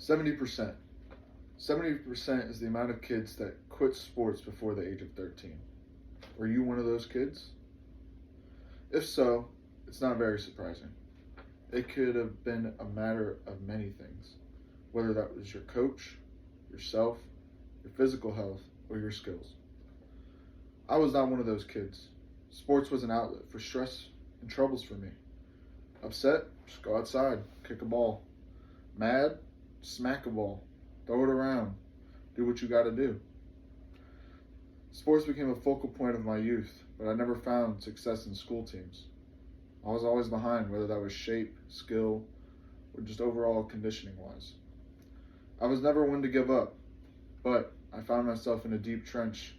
70%. 70% is the amount of kids that quit sports before the age of 13. Were you one of those kids? If so, it's not very surprising. It could have been a matter of many things, whether that was your coach, yourself, your physical health, or your skills. I was not one of those kids. Sports was an outlet for stress and troubles for me. Upset? Just go outside, kick a ball. Mad? Smack a ball. Throw it around. Do what you gotta do. Sports became a focal point of my youth, but I never found success in school teams. I was always behind, whether that was shape, skill, or just overall conditioning wise. I was never one to give up, but I found myself in a deep trench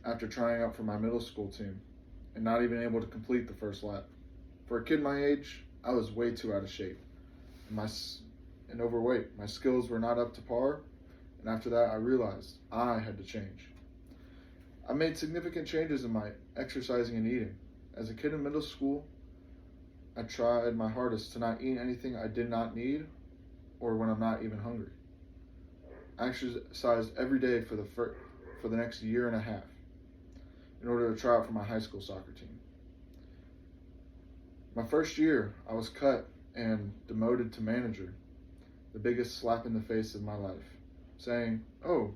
after trying out for my middle school team and not even able to complete the first lap. For a kid my age, I was way too out of shape and overweight. My skills were not up to par, and after that I realized I had to change. I made significant changes in my exercising and eating. As a kid in middle school, I tried my hardest to not eat anything I did not need or when I'm not even hungry. I exercised every day for the next year and a half in order to try out for my high school soccer team. My first year, I was cut and demoted to manager, the biggest slap in the face of my life, saying, "Oh,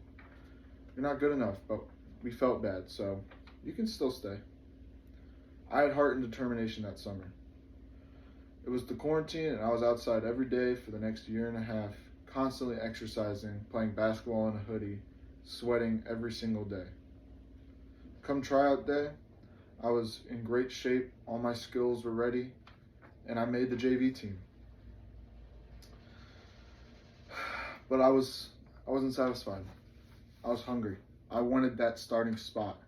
you're not good enough, but we felt bad, so you can still stay." I had heart and determination that summer. It was the quarantine, and I was outside every day for the next year and a half, constantly exercising, playing basketball in a hoodie, sweating every single day. Come tryout day, I was in great shape, all my skills were ready, and I made the JV team. But I wasn't satisfied. I was hungry. I wanted that starting spot.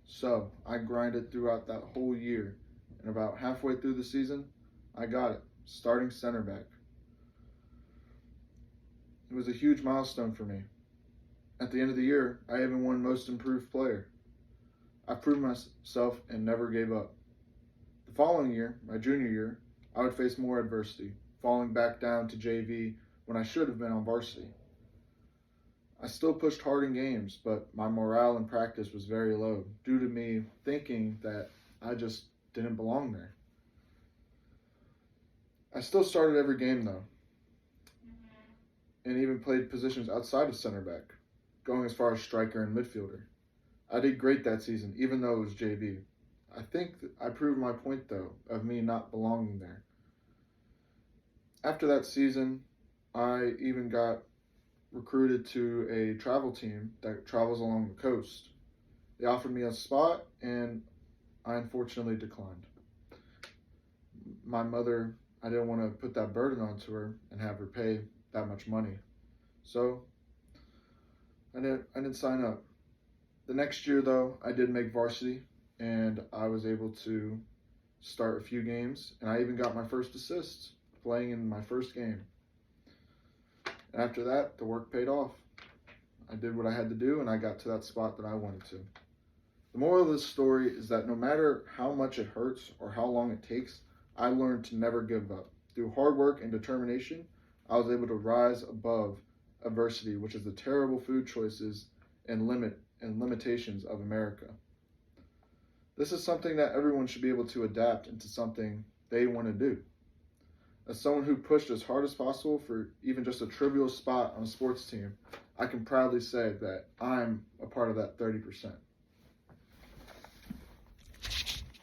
So I grinded throughout that whole year, and about halfway through the season, I got it, starting center back. It was a huge milestone for me. At the end of the year, I even won Most Improved Player. I proved myself and never gave up. The following year, my junior year, I would face more adversity, falling back down to JV when I should have been on varsity. I still pushed hard in games, but my morale in practice was very low due to me thinking that I just didn't belong there. I still started every game though, and even played positions outside of center back, going as far as striker and midfielder. I did great that season, even though it was JV. I think I proved my point though, of me not belonging there. After that season, I even got recruited to a travel team that travels along the coast. They offered me a spot, and I unfortunately declined. My mother, I didn't want to put that burden onto her and have her pay that much money. So I didn't sign up. The next year though, I did make varsity, and I was able to start a few games, and I even got my first assist playing in my first game. And after that, the work paid off. I did what I had to do, and I got to that spot that I wanted to. The moral of this story is that no matter how much it hurts or how long it takes, I learned to never give up. Through hard work and determination, I was able to rise above adversity, which is the terrible food choices and limitations of America. This is something that everyone should be able to adapt into something they want to do. As someone who pushed as hard as possible for even just a trivial spot on a sports team, I can proudly say that I'm a part of that 30%.